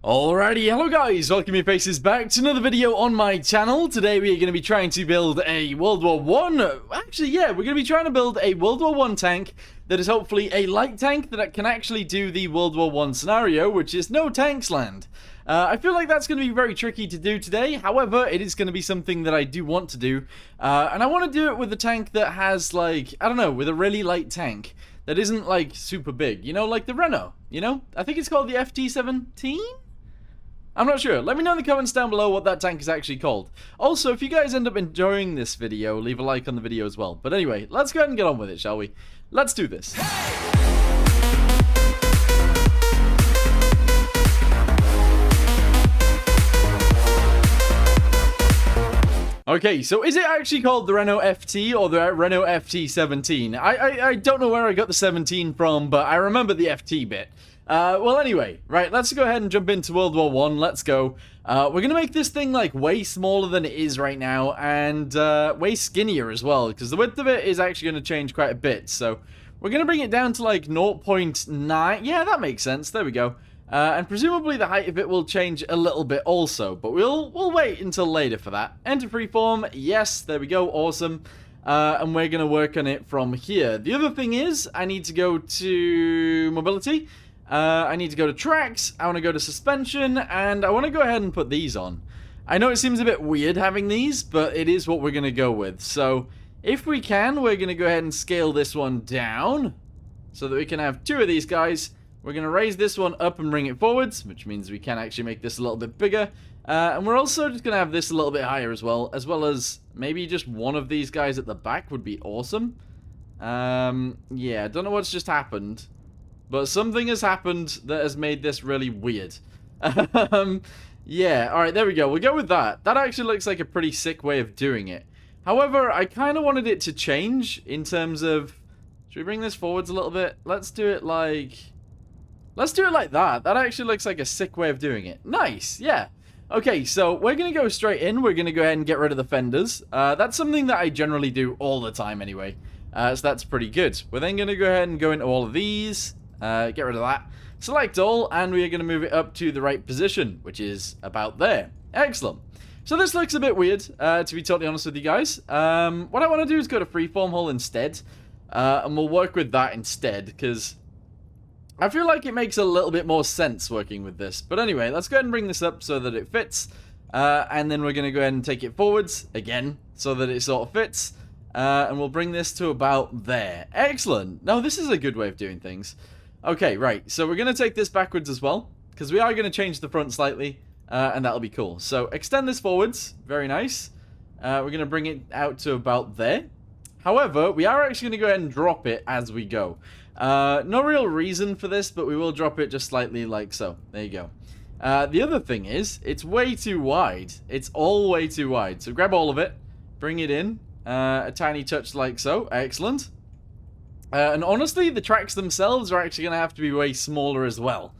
Alrighty, hello guys, welcome your faces back to another video on my channel. Today we are going to be trying to build a World War One. Actually, yeah, we're going to be trying to build a World War One tank that is hopefully a light tank that can actually do the World War One scenario, which is no tanks land. I feel like that's going to be very tricky to do today. However, it is going to be something that I do want to do. And I want to do it with a tank that has, like, I don't know, with a really light tank that isn't, like, super big. You know, like the Renault, you know? I think it's called the FT-17? I'm not sure. Let me know in the comments down below what that tank is actually called. Also, if you guys end up enjoying this video, leave a like on the video as well. But anyway, let's go ahead and get on with it, shall we? Let's do this. Okay, so is it actually called the Renault FT or the Renault FT-17? I don't know where I got the 17 from, but I remember the FT bit. Well, anyway, right, let's go ahead and jump into World War One. Let's go. We're going to make this thing, like, way smaller than it is right now, and way skinnier as well, because the width of it is actually going to change quite a bit. So we're going to bring it down to, like, 0.9. Yeah, that makes sense. There we go. And presumably the height of it will change a little bit also, but we'll wait until later for that. Enter freeform. Yes, there we go. Awesome. And we're going to work on it from here. The other thing is, I need to go to mobility. I need to go to tracks, I want to go to suspension, and I want to go ahead and put these on. I know it seems a bit weird having these, but it is what we're going to go with. So, if we can, we're going to go ahead and scale this one down, so that we can have two of these guys. We're going to raise this one up and bring it forwards, which means we can actually make this a little bit bigger. And we're also just going to have this a little bit higher as well as maybe just one of these guys at the back would be awesome. Yeah, I don't know what's just happened. But something has happened that has made this really weird. Yeah, alright, there we go. We'll go with that. That actually looks like a pretty sick way of doing it. However, I kind of wanted it to change in terms of... Should we bring this forwards a little bit? Let's do it like... Let's do it like that. That actually looks like a sick way of doing it. Nice, yeah. Okay, so we're going to go straight in. We're going to go ahead and get rid of the fenders. That's something that I generally do all the time anyway. So that's pretty good. We're then going to go ahead and go into all of these. Get rid of that. Select all, and we are going to move it up to the right position, which is about there. Excellent. So this looks a bit weird, to be totally honest with you guys. What I want to do is go to freeform hull instead, and we'll work with that instead, because I feel like it makes a little bit more sense working with this. But anyway, let's go ahead and bring this up so that it fits, and then we're going to go ahead and take it forwards, again, so that it sort of fits, and we'll bring this to about there. Excellent. Now, this is a good way of doing things. Okay, right, so we're going to take this backwards as well, because we are going to change the front slightly, and that'll be cool. So, extend this forwards, very nice. We're going to bring it out to about there. However, we are actually going to go ahead and drop it as we go. No real reason for this, but we will drop it just slightly like so. There you go. The other thing is, it's way too wide. It's all way too wide. So, grab all of it, bring it in, a tiny touch like so. Excellent. And honestly, the tracks themselves are actually going to have to be way smaller as well.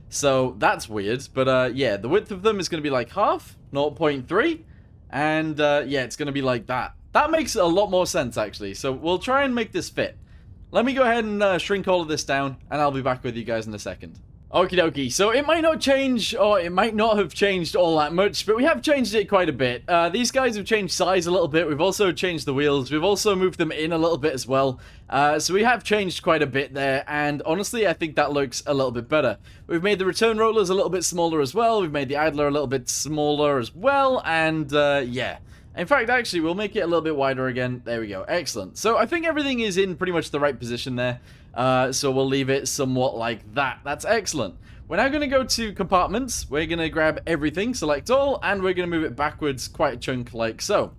So, that's weird. But, yeah, the width of them is going to be like half, 0.3. And, yeah, it's going to be like that. That makes a lot more sense, actually. So, we'll try and make this fit. Let me go ahead and shrink all of this down, and I'll be back with you guys in a second. Okie dokie, so it might not change, or it might not have changed all that much, but we have changed it quite a bit. These guys have changed size a little bit, we've also changed the wheels, we've also moved them in a little bit as well. So we have changed quite a bit there, and honestly, I think that looks a little bit better. We've made the return rollers a little bit smaller as well, we've made the idler a little bit smaller as well, and yeah. In fact, actually, we'll make it a little bit wider again. There we go. Excellent. So I think everything is in pretty much the right position there. So we'll leave it somewhat like that. That's excellent. We're now going to go to compartments. We're going to grab everything, select all, and we're going to move it backwards quite a chunk like so.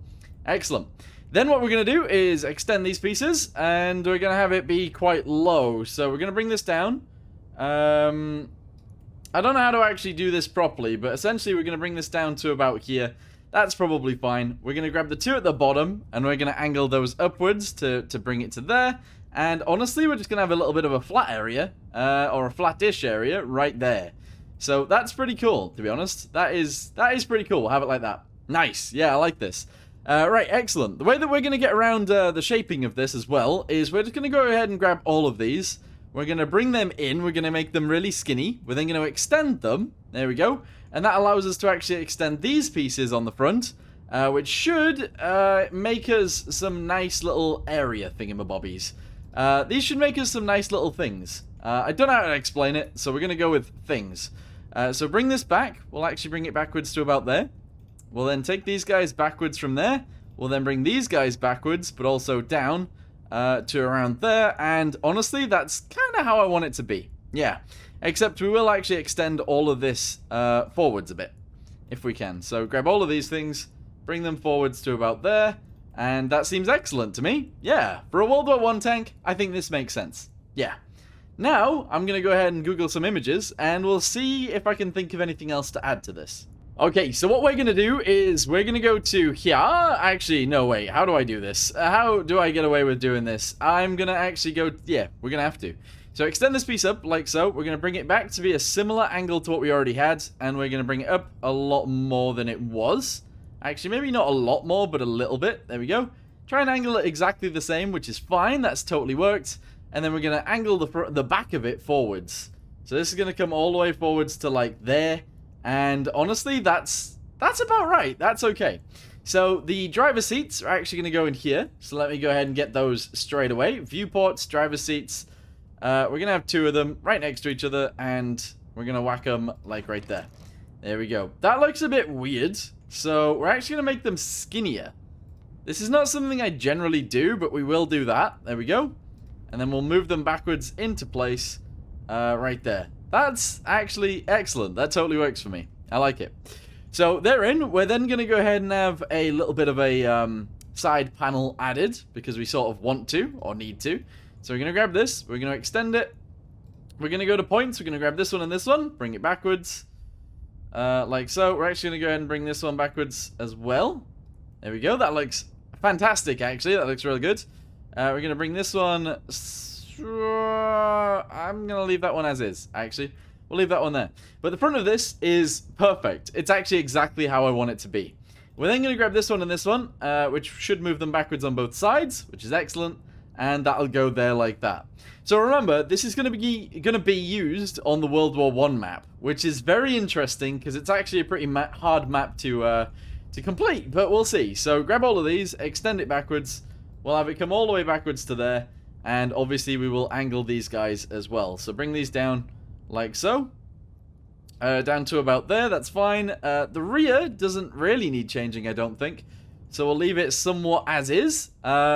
Excellent. Then what we're going to do is extend these pieces, and we're going to have it be quite low. So we're going to bring this down. I don't know how to actually do this properly, but essentially we're going to bring this down to about here. That's probably fine. We're going to grab the two at the bottom, and we're going to angle those upwards to bring it to there. And honestly, we're just going to have a little bit of a flat area, or a flat-ish area, right there. So that's pretty cool, to be honest. That is pretty cool. We'll have it like that. Nice. Yeah, I like this. Right, excellent. The way that we're going to get around the shaping of this as well is we're just going to go ahead and grab all of these. We're going to bring them in. We're going to make them really skinny. We're then going to extend them. There we go. And that allows us to actually extend these pieces on the front, which should make us some nice little area thingamabobbies. These should make us some nice little things. I don't know how to explain it, so we're going to go with things. So bring this back. We'll actually bring it backwards to about there. We'll then take these guys backwards from there. We'll then bring these guys backwards, but also down to around there. And honestly, that's kind of how I want it to be. Yeah. Except we will actually extend all of this forwards a bit, if we can. So grab all of these things, bring them forwards to about there. And that seems excellent to me. Yeah. For a World War 1 tank, I think this makes sense. Yeah. Now, I'm going to go ahead and Google some images, and we'll see if I can think of anything else to add to this. Okay, so what we're going to do is we're going to go to here. Actually, no, wait. How do I do this? How do I get away with doing this? I'm going to actually go... Yeah, we're going to have to. So extend this piece up like so. We're going to bring it back to be a similar angle to what we already had, and we're going to bring it up a lot more than it was. Actually, maybe not a lot more, but a little bit. There we go. Try and angle it exactly the same, which is fine. That's totally worked. And then we're going to angle the back of it forwards. So this is going to come all the way forwards to like there. And honestly, that's about right. That's okay. So the driver seats are actually going to go in here. So let me go ahead and get those straight away. Viewports, driver seats. We're going to have two of them right next to each other. And we're going to whack them like right there. There we go. That looks a bit weird. So we're actually going to make them skinnier. This is not something I generally do, but we will do that. There we go. And then we'll move them backwards into place right there. That's actually excellent. That totally works for me. I like it. So they're in. We're then going to go ahead and have a little bit of a side panel added because we sort of want to or need to. So we're going to grab this. We're going to extend it. We're going to go to points. We're going to grab this one and this one. Bring it backwards. Like so. We're actually going to go ahead and bring this one backwards as well. There we go. That looks fantastic, actually. That looks really good. We're going to bring this one... I'm going to leave that one as is, actually. We'll leave that one there. But the front of this is perfect. It's actually exactly how I want it to be. We're then going to grab this one and this one, which should move them backwards on both sides, which is excellent. And that'll go there like that. So remember, this is going to be used on the World War 1 map, which is very interesting because it's actually a pretty hard map to complete. But we'll see. So grab all of these, extend it backwards. We'll have it come all the way backwards to there. And obviously we will angle these guys as well. So bring these down like so. Down to about there, that's fine. The rear doesn't really need changing, I don't think. So we'll leave it somewhat as is.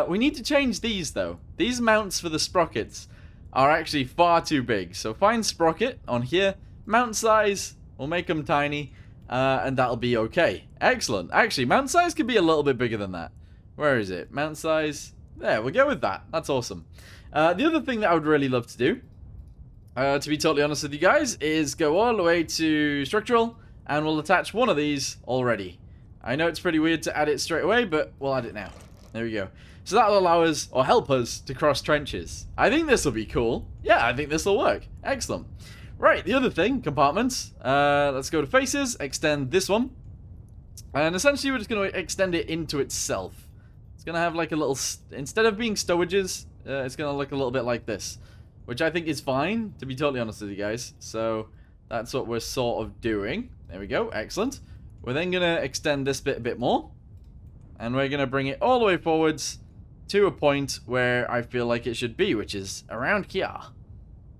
We need to change these though. These mounts for the sprockets are actually far too big. So find sprocket on here. Mount size, we'll make them tiny. And that'll be okay. Excellent. Actually, mount size could be a little bit bigger than that. Where is it? Mount size. There, we'll go with that. That's awesome. The other thing that I would really love to do, to be totally honest with you guys, is go all the way to structural, and we'll attach one of these already. I know it's pretty weird to add it straight away, but we'll add it now. There we go. So that'll allow us, or help us, to cross trenches. I think this will be cool. Yeah, I think this will work. Excellent. Right, the other thing, compartments. Let's go to faces, extend this one. And essentially we're just going to extend it into itself. It's going to have like a little... Instead of being stowages, it's going to look a little bit like this. Which I think is fine, to be totally honest with you guys. So that's what we're sort of doing. There we go. Excellent. We're then going to extend this bit a bit more. And we're going to bring it all the way forwards to a point where I feel like it should be, which is around here.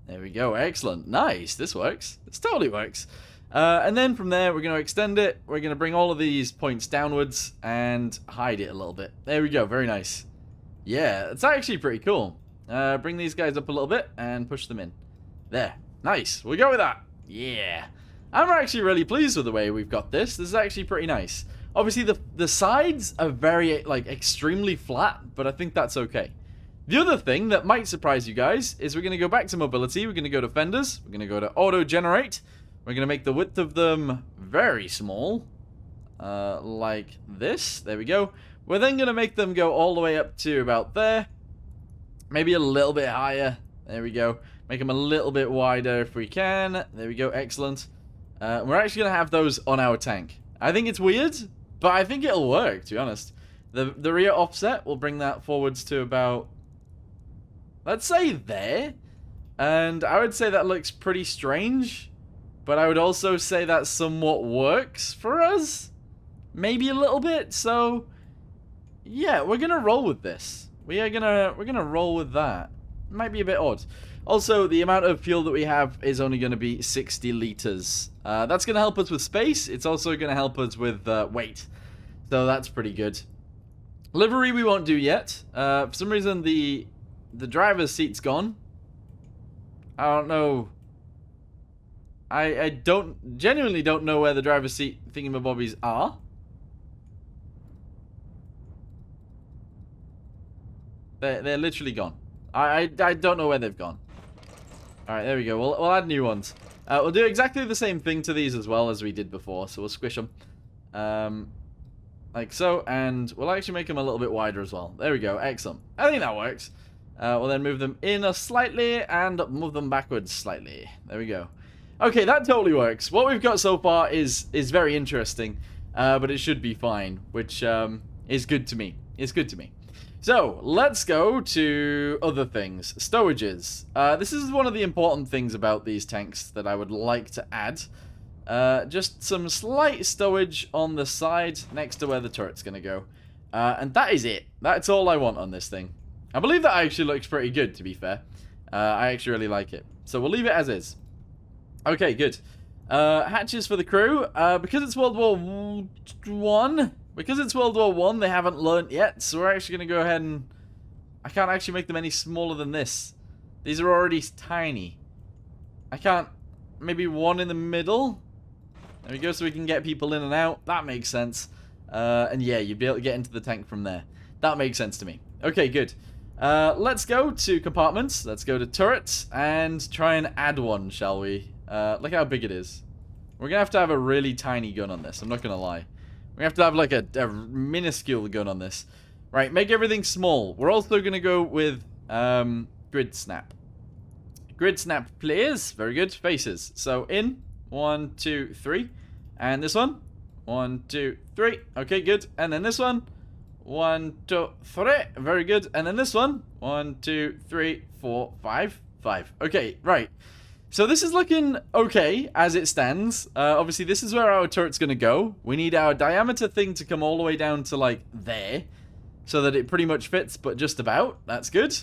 There we go. Excellent. Nice. This works. This totally works. And then from there, we're going to extend it. We're going to bring all of these points downwards and hide it a little bit. There we go. Very nice. Yeah, it's actually pretty cool. Bring these guys up a little bit and push them in. There. Nice. We'll go with that. Yeah. I'm actually really pleased with the way we've got this. This is actually pretty nice. Obviously, the sides are very, like, extremely flat, but I think that's okay. The other thing that might surprise you guys is we're going to go back to mobility. We're going to go to fenders. We're going to go to auto generate. We're going to make the width of them very small. Like this. There we go. We're then going to make them go all the way up to about there. Maybe a little bit higher. There we go. Make them a little bit wider if we can. There we go. Excellent. We're actually going to have those on our tank. I think it's weird, but I think it'll work, to be honest. The rear offset, we'll bring that forwards to about, let's say there. And I would say that looks pretty strange. But I would also say that somewhat works for us. Maybe a little bit. So, yeah, we're going to roll with this. We're gonna roll with that. Might be a bit odd. Also, the amount of fuel that we have is only going to be 60 liters. That's going to help us with space. It's also going to help us with weight. So that's pretty good. Livery we won't do yet. For some reason, the driver's seat's gone. I don't know. I genuinely don't know where the driver's seat thingamabobbies are. They're literally gone. I don't know where they've gone. Alright, there we go. We'll add new ones. We'll do exactly the same thing to these as well as we did before. So we'll squish them. Like so. And we'll actually make them a little bit wider as well. There we go. Excellent. I think that works. We'll then move them in slightly and move them backwards slightly. There we go. Okay, that totally works. What we've got so far is very interesting. But it should be fine. Which is good to me. It's good to me. So, let's go to other things. Stowages. This is one of the important things about these tanks that I would like to add. Just some slight stowage on the side next to where the turret's going to go. And that is it. That's all I want on this thing. I believe that actually looks pretty good, to be fair. I actually really like it. So, we'll leave it as is. Okay, good. Hatches for the crew. Because it's World War I... Because it's World War I, they haven't learnt yet, so we're actually going to go ahead and... I can't actually make them any smaller than this. These are already tiny. I can't... Maybe one in the middle? There we go, so we can get people in and out. That makes sense. And yeah, you'd be able to get into the tank from there. That makes sense to me. Okay, good. Let's go to compartments. Let's go to turrets and try and add one, shall we? Look how big it is. We're going to have a really tiny gun on this, I'm not going to lie. We have to have like a minuscule gun on this. Right, make everything small. We're also going to go with grid snap. Grid snap players. Very good. Faces. So in. 1, 2, 3. And this one. 1, 2, 3. Okay, good. And then this one. 1, 2, 3. Very good. And then this one. 1, 2, 3, 4, 5. 5. Okay, right. So this is looking okay as it stands. Obviously, this is where our turret's going to go. We need our diameter thing to come all the way down to, like, there. So that it pretty much fits, but just about. That's good.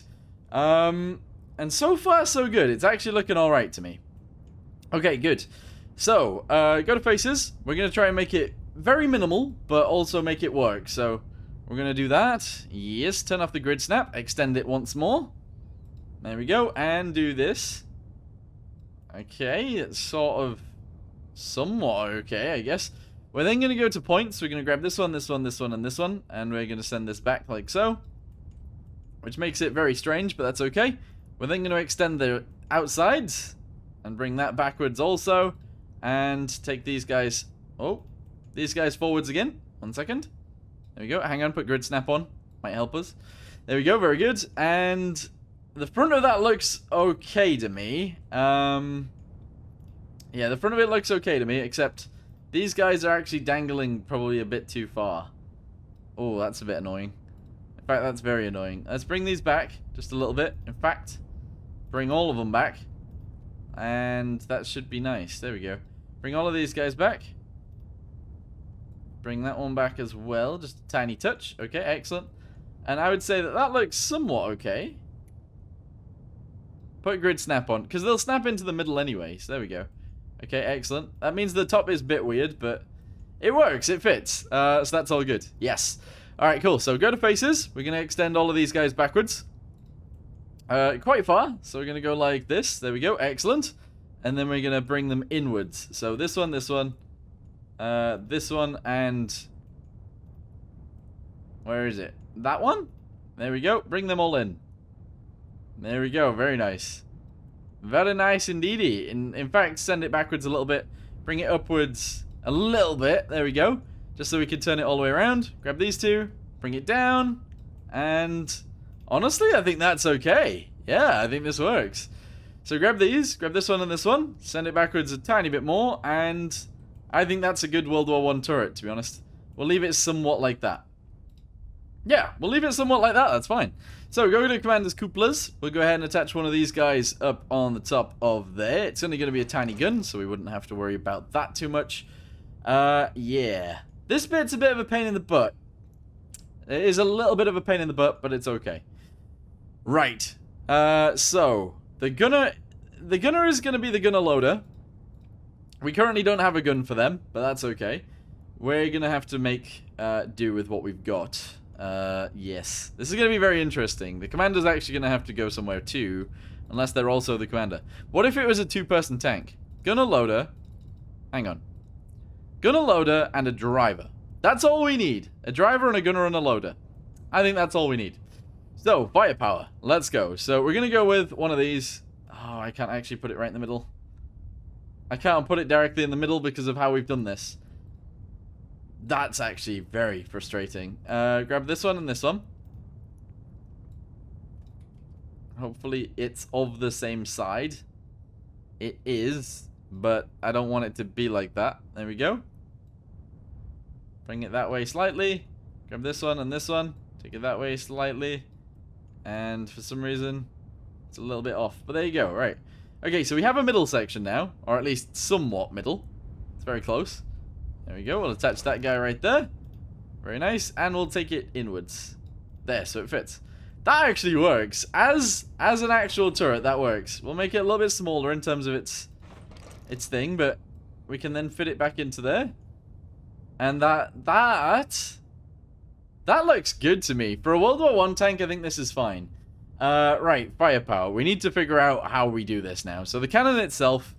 And so far, so good. It's actually looking alright to me. Okay, good. So, go to faces. We're going to try and make it very minimal, but also make it work. So, we're going to do that. Yes, turn off the grid snap. Extend it once more. There we go. And do this. Okay, it's sort of somewhat okay, I guess. We're then going to go to points. We're going to grab this one, this one, this one, and this one. And we're going to send this back like so. Which makes it very strange, but that's okay. We're then going to extend the outsides. And bring that backwards also. And take these guys... Oh, these guys forwards again. 1 second. There we go. Hang on, put grid snap on. Might help us. There we go, very good. And... the front of that looks okay to me. Yeah, the front of it looks okay to me, except these guys are actually dangling probably a bit too far. Oh, that's a bit annoying. In fact, that's very annoying. Let's bring these back just a little bit. In fact, bring all of them back. And that should be nice. There we go. Bring all of these guys back. Bring that one back as well. Just a tiny touch. Okay, excellent. And I would say that that looks somewhat okay. Put grid snap on, because they'll snap into the middle anyway. So there we go. Okay, excellent. That means the top is a bit weird, but it works. It fits. So that's all good. Yes. All right, cool. So go to faces. We're going to extend all of these guys backwards. Quite far. So we're going to go like this. There we go. Excellent. And then we're going to bring them inwards. So this one, this one, and... where is it? That one? There we go. Bring them all in. There we go. Very nice. Very nice indeedy. In fact, send it backwards a little bit. Bring it upwards a little bit. There we go. Just so we can turn it all the way around. Grab these two. Bring it down. And honestly, I think that's okay. Yeah, I think this works. So grab these. Grab this one and this one. Send it backwards a tiny bit more. And I think that's a good World War I turret, to be honest. We'll leave it somewhat like that. Yeah, we'll leave it somewhat like that. That's fine. So go to Commander's Cupolas. We'll go ahead and attach one of these guys up on the top of there. It's only going to be a tiny gun, so we wouldn't have to worry about that too much. Yeah. This bit's a bit of a pain in the butt. It is a little bit of a pain in the butt, but it's okay. Right. So the gunner is going to be the gunner loader. We currently don't have a gun for them, but that's okay. We're going to have to make do with what we've got. Yes. This is going to be very interesting. The commander's actually going to have to go somewhere too, unless they're also the commander. What if it was a two-person tank? Gunner loader. Hang on. Gunner loader and a driver. That's all we need. A driver and a gunner and a loader. I think that's all we need. So, firepower. Let's go. So, we're going to go with one of these. Oh, I can't actually put it right in the middle. I can't put it directly in the middle because of how we've done this. That's actually very frustrating. Grab this one and this one. Hopefully it's of the same side. It is, but I don't want it to be like that. There we go. Bring it that way slightly. Grab this one and this one. Take it that way slightly. And for some reason, it's a little bit off. But there you go, right. Okay, so we have a middle section now. Or at least somewhat middle. It's very close. There we go. We'll attach that guy right there. Very nice. And we'll take it inwards. There, so it fits. That actually works. As an actual turret, that works. We'll make it a little bit smaller in terms of its thing, but we can then fit it back into there. And that looks good to me. For a World War I tank, I think this is fine. Right, firepower. We need to figure out how we do this now. So the cannon itself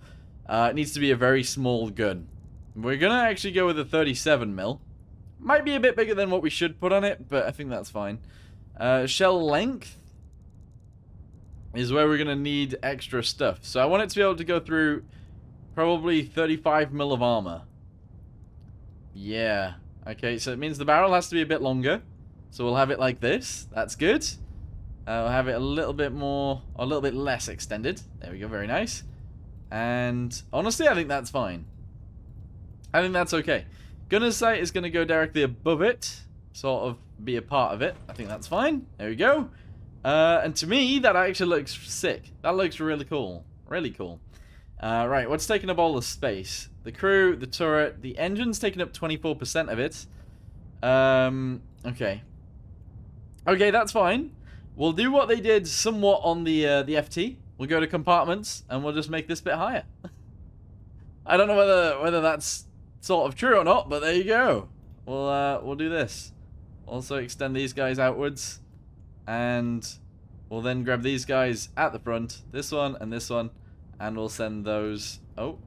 needs to be a very small gun. We're going to actually go with a 37 mil. Might be a bit bigger than what we should put on it, but I think that's fine. Shell length is where we're going to need extra stuff. So I want it to be able to go through probably 35 mil of armor. Yeah. Okay, so it means the barrel has to be a bit longer. So we'll have it like this. That's good. We'll have it a little bit more, or a little bit less extended. There we go, very nice. And honestly, I think that's fine. I think that's okay. Gunner's sight is going to go directly above it. Sort of be a part of it. I think that's fine. There we go. And to me, that actually looks sick. That looks really cool. Really cool. Right, what's taking up all the space? The crew, the turret, the engine's taking up 24% of it. Okay. Okay, that's fine. We'll do what they did somewhat on the FT. We'll go to compartments, and we'll just make this bit higher. I don't know whether that's sort of true or not, but there you go. We'll do this. Also extend these guys outwards, and we'll then grab these guys at the front, this one and this one, and we'll send those. Oh,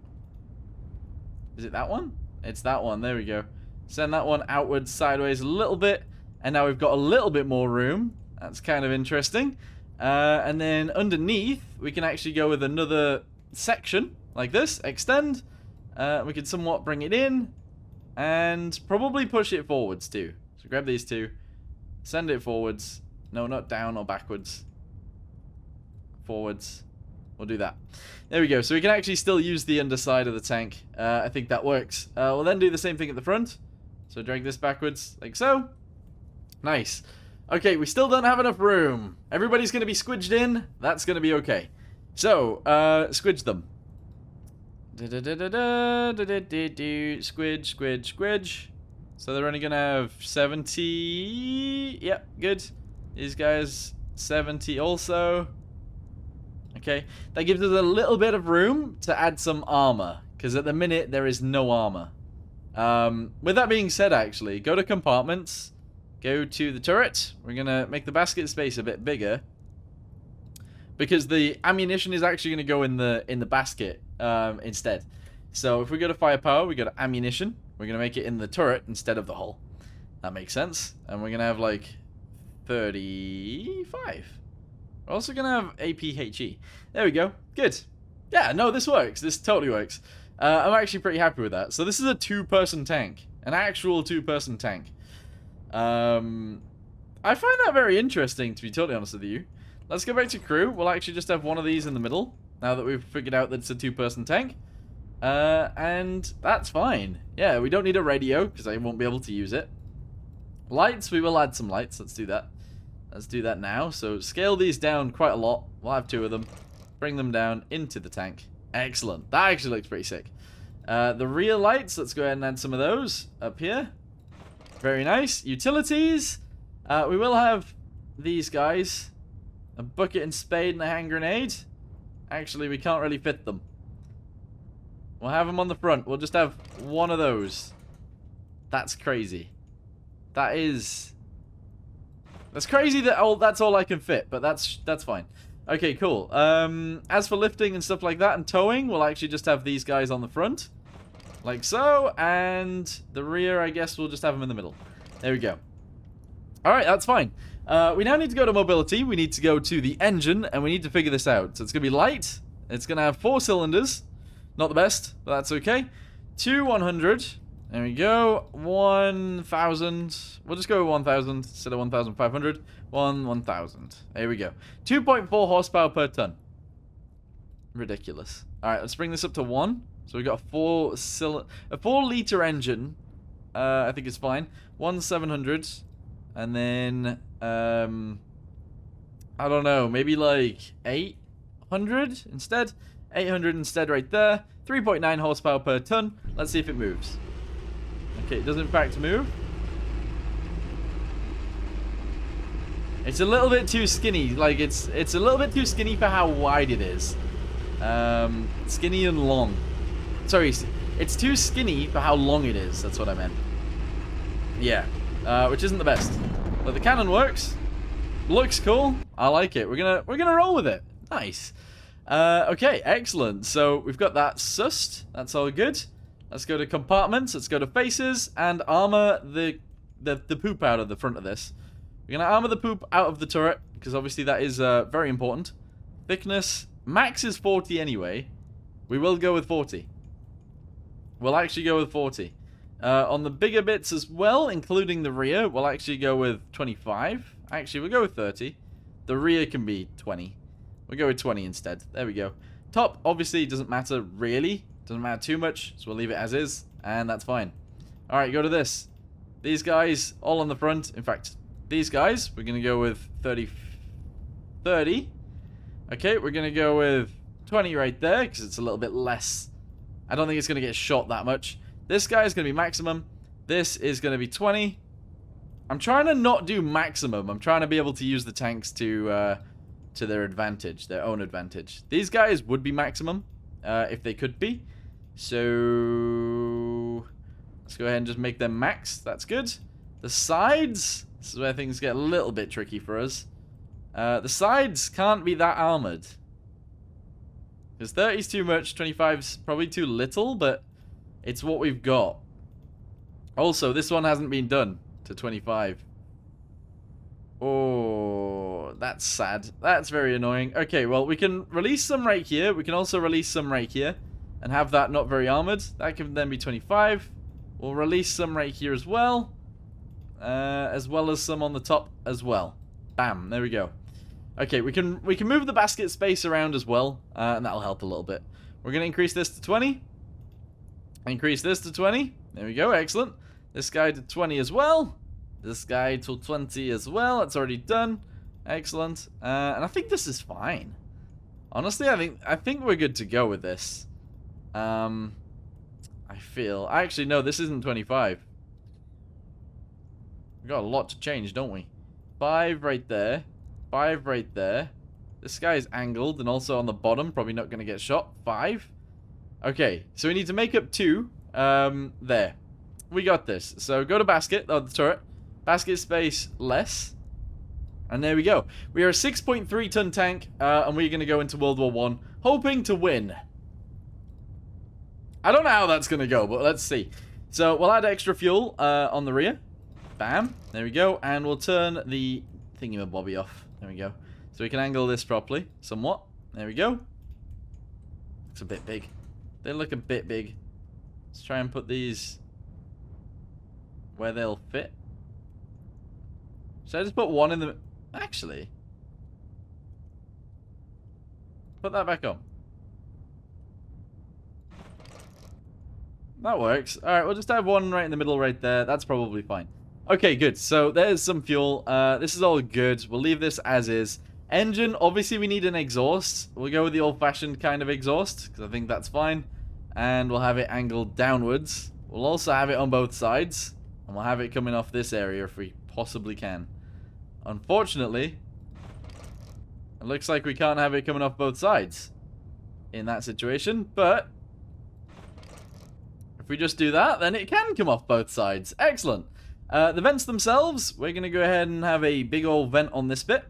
is it that one? It's that one. There we go. Send that one outwards, sideways a little bit, and now we've got a little bit more room. That's kind of interesting. And then underneath, we can actually go with another section like this. Extend. We can somewhat bring it in and probably push it forwards too. So grab these two, send it forwards. No, not down or backwards. Forwards. We'll do that. There we go. So we can actually still use the underside of the tank. I think that works. We'll then do the same thing at the front. So drag this backwards like so. Nice. Okay, we still don't have enough room. Everybody's going to be squidged in. That's going to be okay. So, squidge them. Squidge, squidge, squidge. So they're only going to have 70. Yep, good. These guys, 70 also. Okay, that gives us a little bit of room to add some armor. Because at the minute, there is no armor. With that being said, actually, go to compartments. Go to the turret. We're going to make the basket space a bit bigger. Because the ammunition is actually going to go in the basket instead. So if we go to firepower, we go to ammunition. We're going to make it in the turret instead of the hull. That makes sense. And we're going to have like 35. We're also going to have APHE. There we go. Good. Yeah, no, this works. This totally works. I'm actually pretty happy with that. So this is a two-person tank. An actual two-person tank. I find that very interesting, to be totally honest with you. Let's go back to crew. We'll actually just have one of these in the middle, now that we've figured out that it's a two-person tank. And that's fine. Yeah, we don't need a radio, because I won't be able to use it. Lights, we will add some lights. Let's do that. Let's do that now. So scale these down quite a lot. We'll have 2 of them. Bring them down into the tank. Excellent. That actually looks pretty sick. The rear lights, let's go ahead and add some of those up here. Very nice. Utilities. We will have these guys. A bucket and spade and a hand grenade. Actually, we can't really fit them. We'll have them on the front. We'll just have one of those. That's crazy. That's crazy that that's all I can fit, but that's fine. Okay, cool. As for lifting and stuff like that and towing, we'll actually just have these guys on the front. Like so, and the rear, I guess we'll just have them in the middle. There we go. Alright, that's fine. We now need to go to mobility. We need to go to the engine, and we need to figure this out. So it's going to be light. It's going to have 4 cylinders. Not the best, but that's okay. 2 100. There we go. 1,000. We'll just go with 1,000 instead of 1,500. 1,000. There we go. 2.4 horsepower per ton. Ridiculous. Alright, let's bring this up to 1. So we got a 4-liter engine. I think it's fine. 1,700. And then, I don't know, maybe like 800 instead. 800 instead right there. 3.9 horsepower per ton. Let's see if it moves. Okay, it does in fact move. It's a little bit too skinny. Like, it's a little bit too skinny for how wide it is. Skinny and long. Sorry, it's too skinny for how long it is. That's what I meant. Yeah, which isn't the best. But the cannon works. Looks cool. I like it. We're gonna roll with it. Nice. Okay, excellent. So we've got that sussed. That's all good. Let's go to compartments. Let's go to faces and armor the poop out of the front of this. We're gonna armor the poop out of the turret because obviously that is very important. Thickness max is 40 anyway. We will go with 40. We'll actually go with 40. On the bigger bits as well, including the rear, we'll actually go with 25. Actually, we'll go with 30. The rear can be 20. We'll go with 20 instead. There we go. Top, obviously, doesn't matter really. Doesn't matter too much, so we'll leave it as is, and that's fine. Alright, go to this. These guys, all on the front. In fact, these guys, we're going to go with 30. Okay, we're going to go with 20 right there, because it's a little bit less. I don't think it's going to get shot that much. This guy is going to be maximum. This is going to be 20. I'm trying to not do maximum. I'm trying to be able to use the tanks to their advantage, their own advantage. These guys would be maximum, if they could be. So let's go ahead and just make them max. That's good. The sides, this is where things get a little bit tricky for us. The sides can't be that armored. Because 30 is too much, 25 is probably too little, but it's what we've got. Also, this one hasn't been done to 25. Oh, that's sad. That's very annoying. Okay, well, we can release some right here. We can also release some right here and have that not very armored. That can then be 25. We'll release some right here as well as some on the top as well. Bam, there we go. Okay, we can move the basket space around as well, and that'll help a little bit. We're going to increase this to 20. Increase this to 20. There we go, excellent. This guy to 20 as well. This guy to 20 as well. That's already done. Excellent. And I think this is fine. Honestly, I think we're good to go with this. I feel. Actually, no, this isn't 25. We've got a lot to change, don't we? 5 right there. 5 right there. This guy is angled and also on the bottom. Probably not going to get shot. 5. Okay, so we need to make up 2. There. We got this. So go to basket. Oh, the turret. Basket space less. And there we go. We are a 6.3 ton tank. And we're going to go into World War 1. Hoping to win. I don't know how that's going to go, but let's see. So we'll add extra fuel on the rear. Bam. There we go. And we'll turn the thingy-mabobby off. There we go. So we can angle this properly. Somewhat. There we go. Looks a bit big. They look a bit big. Let's try and put these where they'll fit. Should I just put one in the... Actually. Put that back on. That works. Alright, we'll just have one right in the middle right there. That's probably fine. Okay, good. So there's some fuel. This is all good. We'll leave this as is. Engine, obviously we need an exhaust. We'll go with the old-fashioned kind of exhaust, because I think that's fine. And we'll have it angled downwards. We'll also have it on both sides. And we'll have it coming off this area if we possibly can. Unfortunately, it looks like we can't have it coming off both sides in that situation. But if we just do that, then it can come off both sides. Excellent. The vents themselves, we're going to go ahead and have a big old vent on this bit.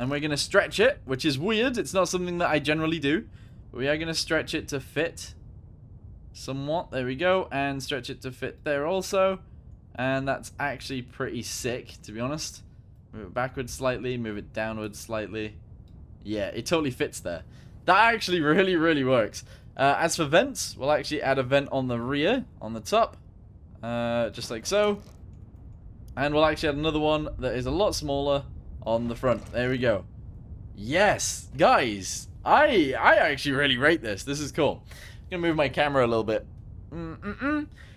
And we're going to stretch it, which is weird. It's not something that I generally do. But we are going to stretch it to fit somewhat. There we go. And stretch it to fit there also. And that's actually pretty sick, to be honest. Move it backwards slightly, move it downwards slightly. Yeah, it totally fits there. That actually really, really works. As for vents, we'll actually add a vent on the rear, on the top. Just like so. And we'll actually add another one that is a lot smaller on the front. There we go. Yes, guys, I actually really rate this. This is cool. I'm gonna move my camera a little bit.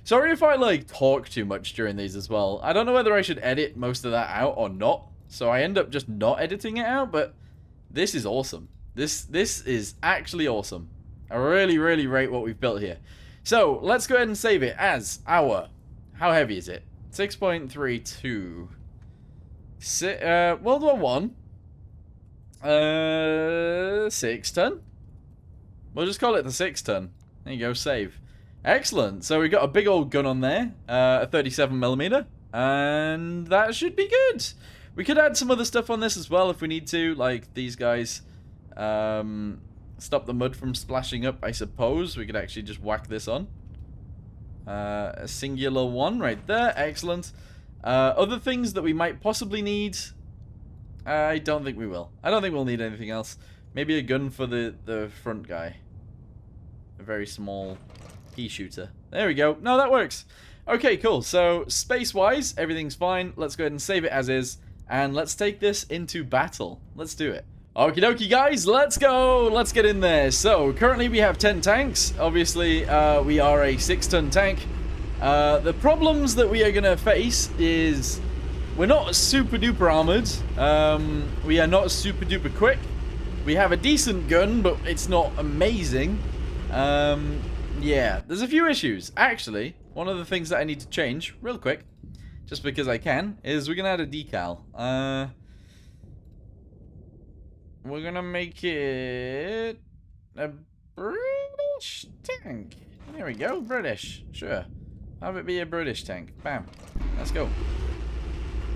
Sorry if I like talk too much during these as well. I don't know whether I should edit most of that out or not. So I end up just not editing it out, but this is awesome. This is actually awesome. I really, really rate what we've built here. So let's go ahead and save it as our, how heavy is it? 6.32. World War 1. 6 ton. We'll just call it the 6 ton. There you go, save. Excellent. So we got a big old gun on there, a 37mm, and that should be good. We could add some other stuff on this as well if we need to, like these guys. Stop the mud from splashing up, I suppose. We could actually just whack this on. A singular one right there. Excellent. Other things that we might possibly need, I don't think we will. I don't think we'll need anything else. Maybe a gun for the front guy. A very small pea shooter. There we go. No, that works. Okay, cool. So, space-wise, everything's fine. Let's go ahead and save it as is. And let's take this into battle. Let's do it. Okie dokie, guys. Let's go. Let's get in there. So, currently we have 10 tanks. Obviously, we are a 6-ton tank. The problems that we are going to face is we're not super duper armored. We are not super duper quick. We have a decent gun, but it's not amazing. Yeah, there's a few issues. Actually, one of the things that I need to change real quick, just because I can, is we're going to add a decal. We're going to make it a British tank. There we go, British. Sure. Have it be a British tank. Bam. Let's go.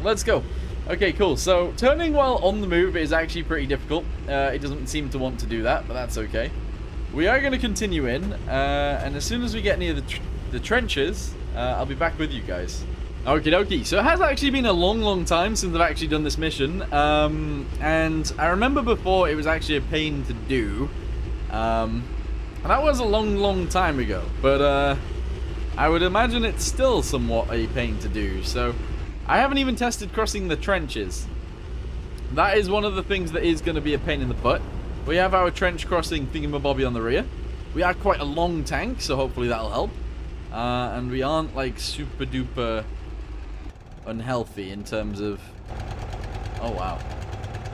Let's go. Okay, cool. So, turning while on the move is actually pretty difficult. It doesn't seem to want to do that, but that's okay. We are going to continue in, and as soon as we get near the trenches, I'll be back with you guys. Okie dokie. So, it has actually been a long, long time since I've actually done this mission, and I remember before it was actually a pain to do, and that was a long, long time ago, but, I would imagine it's still somewhat a pain to do, so I haven't even tested crossing the trenches. That is one of the things that is going to be a pain in the butt. We have our trench crossing thingamabobby on the rear. We are quite a long tank, so hopefully that'll help. And we aren't like super duper unhealthy in terms of... Oh wow.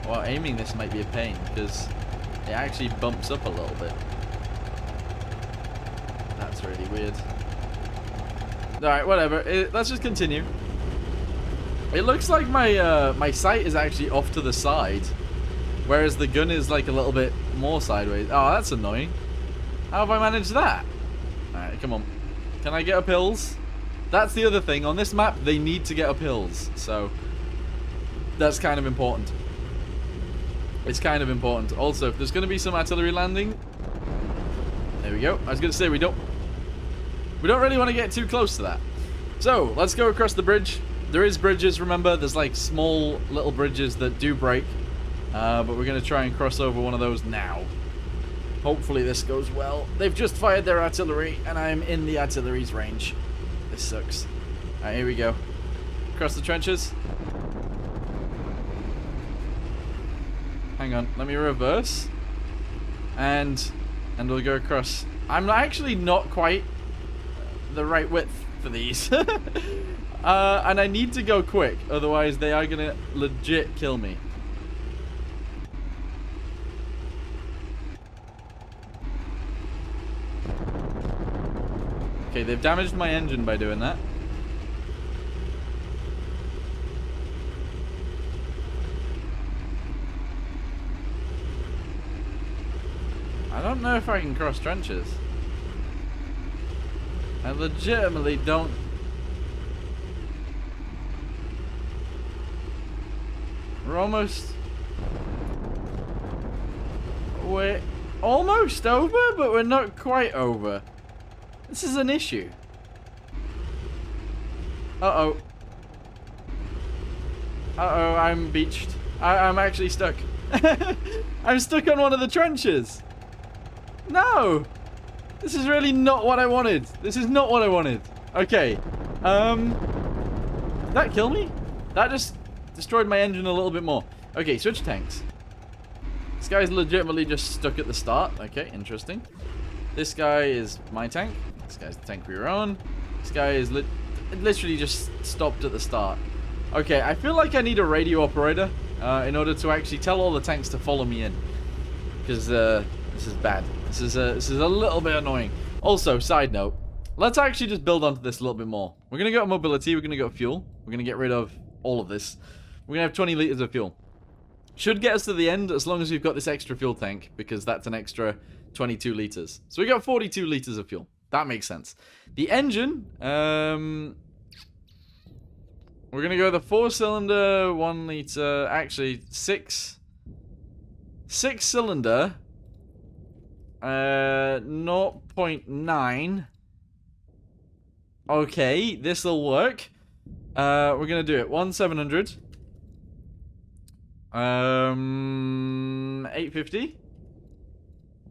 Well, aiming this might be a pain because it actually bumps up a little bit. That's really weird. Alright, whatever. Let's just continue. It looks like my my sight is actually off to the side, whereas the gun is like a little bit more sideways. Oh, that's annoying. How have I managed that? Alright, come on. Can I get up hills? That's the other thing. On this map, they need to get up hills, so that's kind of important. It's kind of important. Also, if there's going to be some artillery landing... There we go. I was going to say, we don't really want to get too close to that. So, let's go across the bridge. There is bridges, remember. There's like small little bridges that do break. But we're going to try and cross over one of those now. Hopefully this goes well. They've just fired their artillery, and I'm in the artillery's range. This sucks. Alright, here we go. Across the trenches. Hang on, let me reverse. And we'll go across. I'm actually not quite the right width for these. And I need to go quick, otherwise they are gonna legit kill me. Okay, they've damaged my engine by doing that. I don't know if I can cross trenches. I legitimately don't. We're almost... We're almost over, but we're not quite over. This is an issue. Uh-oh. Uh-oh, I'm beached. I'm actually stuck. I'm stuck on one of the trenches. No! This is really not what I wanted. This is not what I wanted. Okay. Did that kill me? That just destroyed my engine a little bit more. Okay, switch tanks. This guy's legitimately just stuck at the start. Okay, interesting. This guy is my tank. This guy's the tank we were on. This guy is literally just stopped at the start. Okay, I feel like I need a radio operator in order to actually tell all the tanks to follow me in. Because this is bad. This is a little bit annoying. Also, side note, let's actually just build onto this a little bit more. We're going to go to mobility. We're going to go to fuel. We're going to get rid of all of this. We're going to have 20 liters of fuel. Should get us to the end as long as we've got this extra fuel tank, because that's an extra 22 liters. So we got 42 liters of fuel. That makes sense. The engine, we're going to go the 4-cylinder, 1 liter, actually 6-cylinder, 0.9. Okay, this'll work. We're going to do it. 1-700. 850.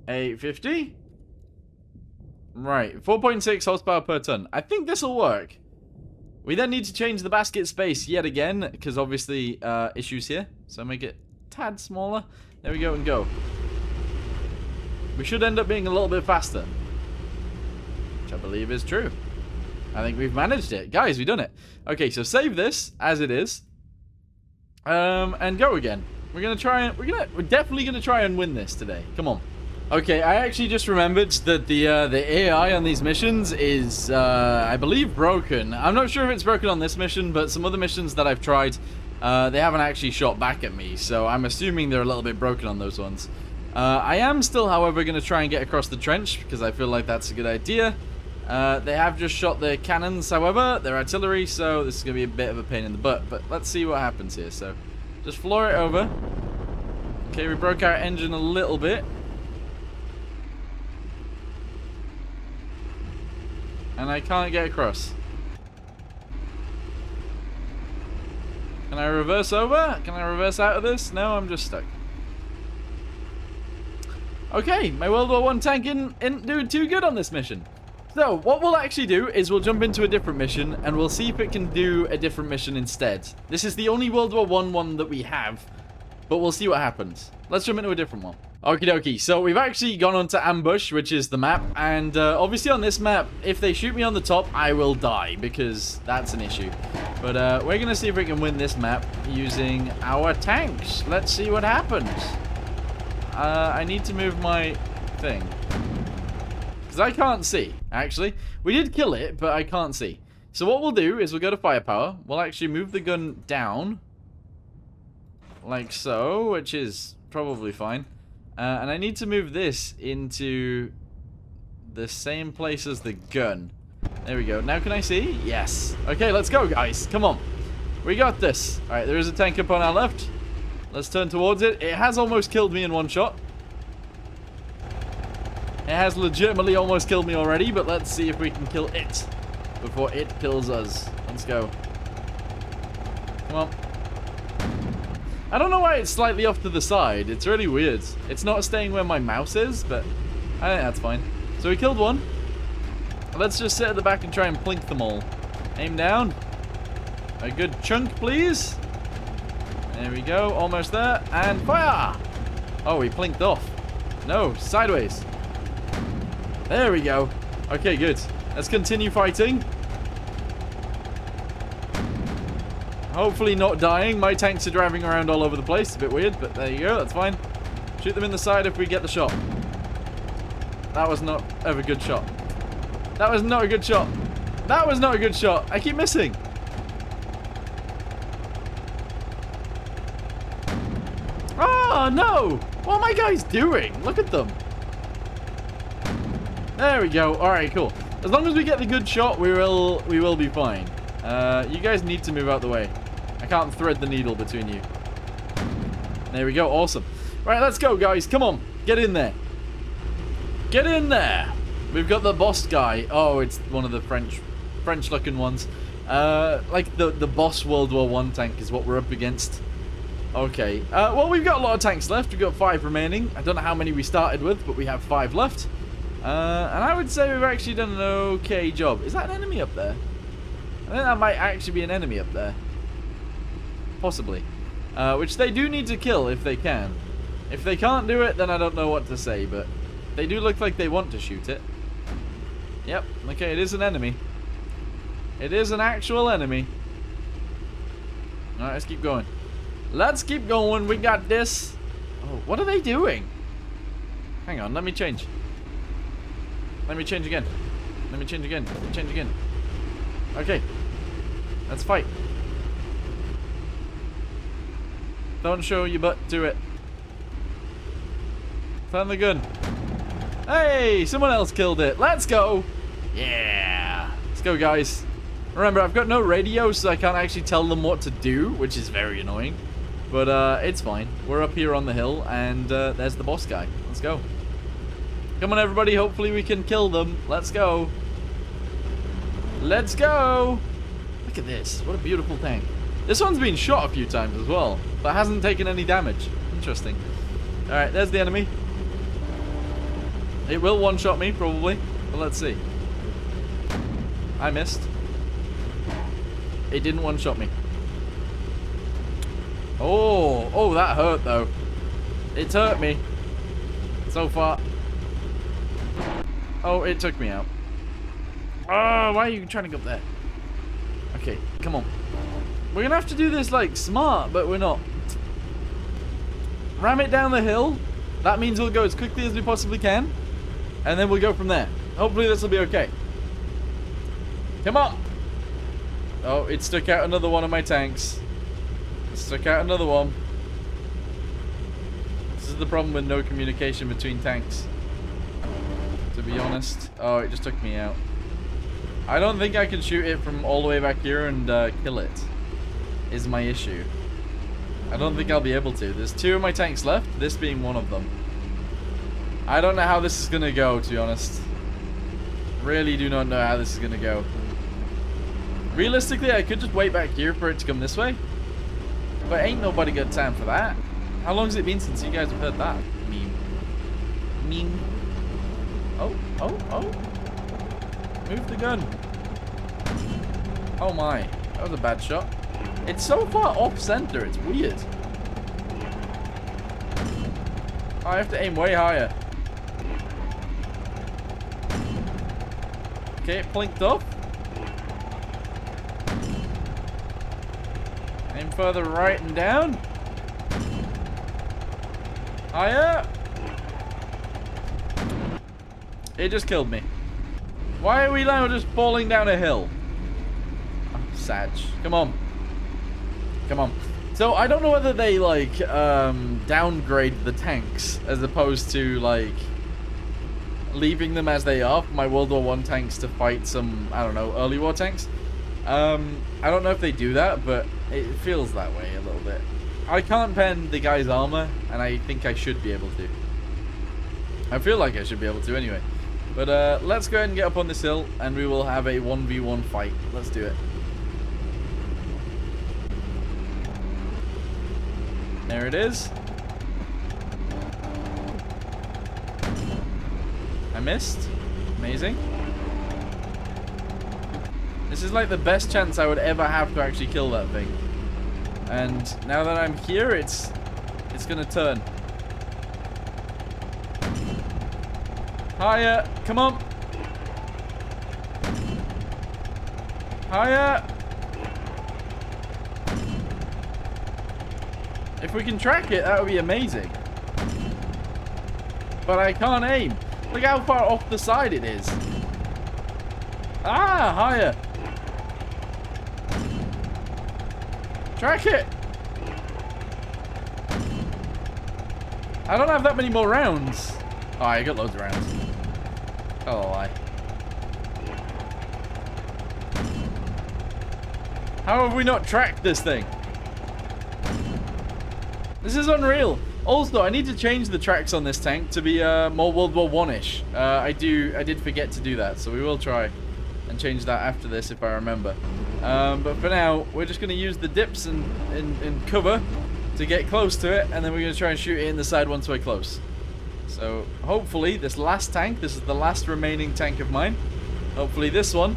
850. Right, 4.6 horsepower per ton. I think this will work. We then need to change the basket space yet again, because obviously issues here. So make it a tad smaller. There we go and go. We should end up being a little bit faster, which I believe is true. I think we've managed it. Guys, we've done it. Okay, so save this as it is. And go again. We're definitely gonna try and win this today. Come on. Okay, I actually just remembered that the AI on these missions is, I believe, broken. I'm not sure if it's broken on this mission, but some other missions that I've tried, they haven't actually shot back at me, so I'm assuming they're a little bit broken on those ones. I am still, however, going to try and get across the trench, because I feel like that's a good idea. They have just shot their cannons, however, their artillery, so this is going to be a bit of a pain in the butt, but let's see what happens here. So, just floor it over. Okay, we broke our engine a little bit. And I can't get across. Can I reverse over? Can I reverse out of this? No, I'm just stuck. Okay, my World War I tank isn't doing too good on this mission. So, what we'll actually do is we'll jump into a different mission, and we'll see if it can do a different mission instead. This is the only World War I one that we have, but we'll see what happens. Let's jump into a different one. Okie dokie, so we've actually gone on to Ambush, which is the map, and obviously on this map, if they shoot me on the top, I will die, because that's an issue. But we're going to see if we can win this map using our tanks. Let's see what happens. I need to move my thing, because I can't see, actually. We did kill it, but I can't see. So what we'll do is we'll go to firepower. We'll actually move the gun down, like so, which is probably fine. And I need to move this into the same place as the gun. There we go. Now can I see? Yes. Okay, let's go, guys. Come on. We got this. Alright, there is a tank up on our left. Let's turn towards it. It has almost killed me in one shot. It has legitimately almost killed me already, but let's see if we can kill it before it kills us. Let's go. Come on. I don't know why it's slightly off to the side. It's really weird. It's not staying where my mouse is, but I think that's fine. So we killed one. Let's just sit at the back and try and plink them all. Aim down. A good chunk, please. There we go. Almost there. And fire! Oh, he plinked off. No, sideways. There we go. Okay, good. Let's continue fighting. Hopefully not dying. My tanks are driving around all over the place. It's a bit weird, but there you go. That's fine. Shoot them in the side if we get the shot. That was not a good shot. That was not a good shot. That was not a good shot. I keep missing. Oh, no. What are my guys doing? Look at them. There we go. All right, cool. As long as we get the good shot, we will be fine. You guys need to move out the way. I can't thread the needle between you. There we go. Awesome. Right, let's go, guys. Come on. Get in there. Get in there. We've got the boss guy. Oh, it's one of the French-looking ones. Like the boss World War 1 tank is what we're up against. Okay. Well, we've got a lot of tanks left. We've got 5 remaining. I don't know how many we started with, but we have 5 left. And I would say we've actually done an okay job. Is that an enemy up there? I think that might actually be an enemy up there. Possibly. Which they do need to kill if they can. If they can't do it, then I don't know what to say, but they do look like they want to shoot it. Yep. Okay, it is an enemy. It is an actual enemy. Alright, let's keep going. Let's keep going. We got this. Oh, what are they doing? Hang on, let me change. Let me change again. Let me change again. Let me change again. Okay. Let's fight. Don't show your butt to it. Turn the gun. Hey, someone else killed it. Let's go. Yeah. Let's go, guys. Remember, I've got no radio, so I can't actually tell them what to do, which is very annoying. But it's fine. We're up here on the hill, and there's the boss guy. Let's go. Come on, everybody. Hopefully we can kill them. Let's go. Let's go. Look at this. What a beautiful tank. This one's been shot a few times as well, but hasn't taken any damage. Interesting. Alright, there's the enemy. It will one-shot me, probably. But let's see. I missed. It didn't one-shot me. Oh, that hurt, though. It's hurt me. So far. Oh, it took me out. Oh, why are you trying to go up there? Okay, come on. We're gonna have to do this, like, smart, but we're not. Ram it down the hill. That means we'll go as quickly as we possibly can. And then we'll go from there. Hopefully this will be okay. Come on. Oh, it stuck out another one of my tanks. It stuck out another one. This is the problem with no communication between tanks. To be honest. Oh, it just took me out. I don't think I can shoot it from all the way back here and kill it. Is my issue. I don't think I'll be able to. There's 2 of my tanks left, this being one of them. I don't know how this is gonna go, to be honest. Really do not know how this is gonna go. Realistically, I could just wait back here for it to come this way. But ain't nobody got time for that. How long has it been since you guys have heard that meme? Meme. Oh. Move the gun. Oh my. That was a bad shot. It's so far off center, it's weird. I have to aim way higher. Okay, it blinked off. Aim further right and down. Higher. It just killed me. Why are we now just falling down a hill? Oh, Sag. Come on. Come on. So, I don't know whether they, like, downgrade the tanks as opposed to, like, leaving them as they are for my World War 1 tanks to fight some, I don't know, early war tanks. I don't know if they do that, but it feels that way a little bit. I can't pen the guy's armor, and I think I should be able to. I feel like I should be able to anyway. But let's go ahead and get up on this hill, and we will have a 1v1 fight. Let's do it. There it is. I missed. Amazing. This is like the best chance I would ever have to actually kill that thing. And now that I'm here, it's gonna turn. Higher, come on. Higher. If we can track it, that would be amazing. But I can't aim. Look how far off the side it is. Ah, higher. Track it. I don't have that many more rounds. Oh, I got loads of rounds. Oh, lie. How have we not tracked this thing? This is unreal. Also, I need to change the tracks on this tank to be more World War I-ish. I did forget to do that, so we will try and change that after this if I remember. But for now, we're just going to use the dips and cover to get close to it, and then we're going to try and shoot it in the side once we're close. So hopefully this last tank, this is the last remaining tank of mine. Hopefully this one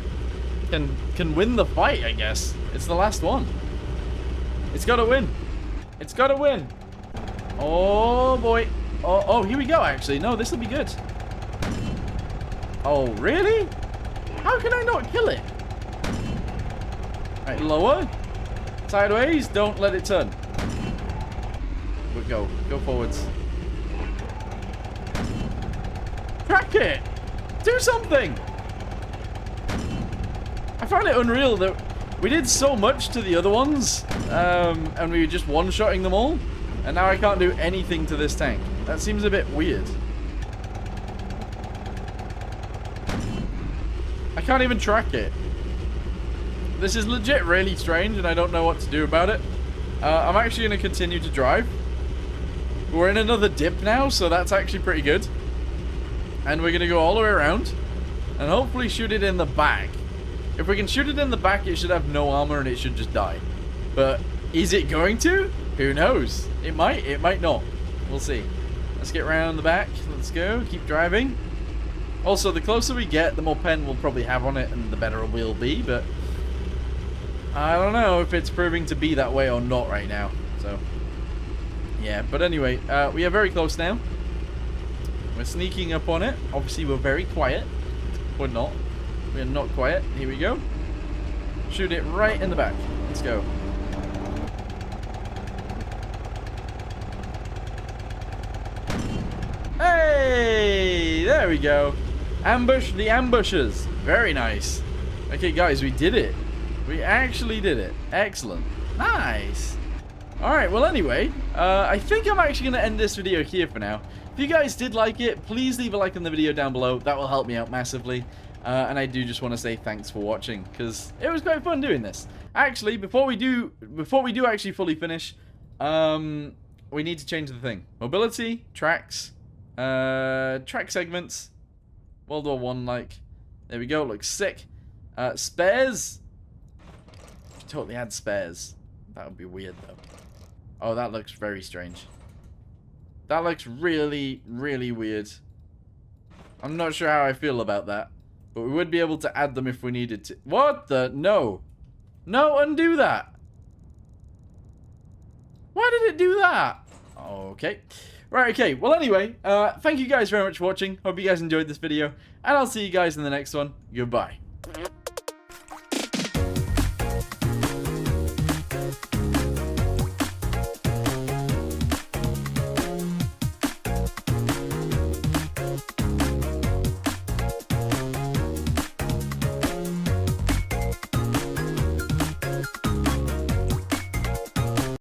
can win the fight, I guess. It's the last one. It's got to win. It's got to win. Oh boy. Oh, here we go actually. No, this will be good. Oh, really? How can I not kill it? Right, lower. Sideways. Don't let it turn. But go forwards. Track it. Do something. I found it unreal that we did so much to the other ones, and we were just one-shotting them all, and now I can't do anything to this tank. That seems a bit weird. I can't even track it. This is legit really strange, and I don't know what to do about it. I'm actually going to continue to drive. We're in another dip now, so that's actually pretty good. And we're going to go all the way around, and hopefully shoot it in the back. If we can shoot it in the back, it should have no armor and it should just die. But is it going to? Who knows? It might not. We'll see. Let's get around the back. Let's go. Keep driving. Also, the closer we get, the more pen we'll probably have on it and the better it will be. But I don't know if it's proving to be that way or not right now. So, yeah. But anyway, we are very close now. We're sneaking up on it. Obviously, we're very quiet. We're not. We're not quiet. Here we go. Shoot it right in the back. Let's go. Hey! There we go. Ambush the ambushers. Very nice. Okay, guys, we did it. We actually did it. Excellent. Nice. Alright, well, anyway, I think I'm actually going to end this video here for now. If you guys did like it, please leave a like on the video down below. That will help me out massively. And I do just want to say thanks for watching, because it was quite fun doing this. Actually, before we do actually fully finish, we need to change the thing. Mobility, tracks, track segments, World War I like. There we go, looks sick. Spares. Totally add spares. That would be weird though. Oh, that looks very strange. That looks really, really weird. I'm not sure how I feel about that. But we would be able to add them if we needed to. What the? No. No, undo that. Why did it do that? Okay. Right, okay. Well, anyway, thank you guys very much for watching. Hope you guys enjoyed this video. And I'll see you guys in the next one. Goodbye.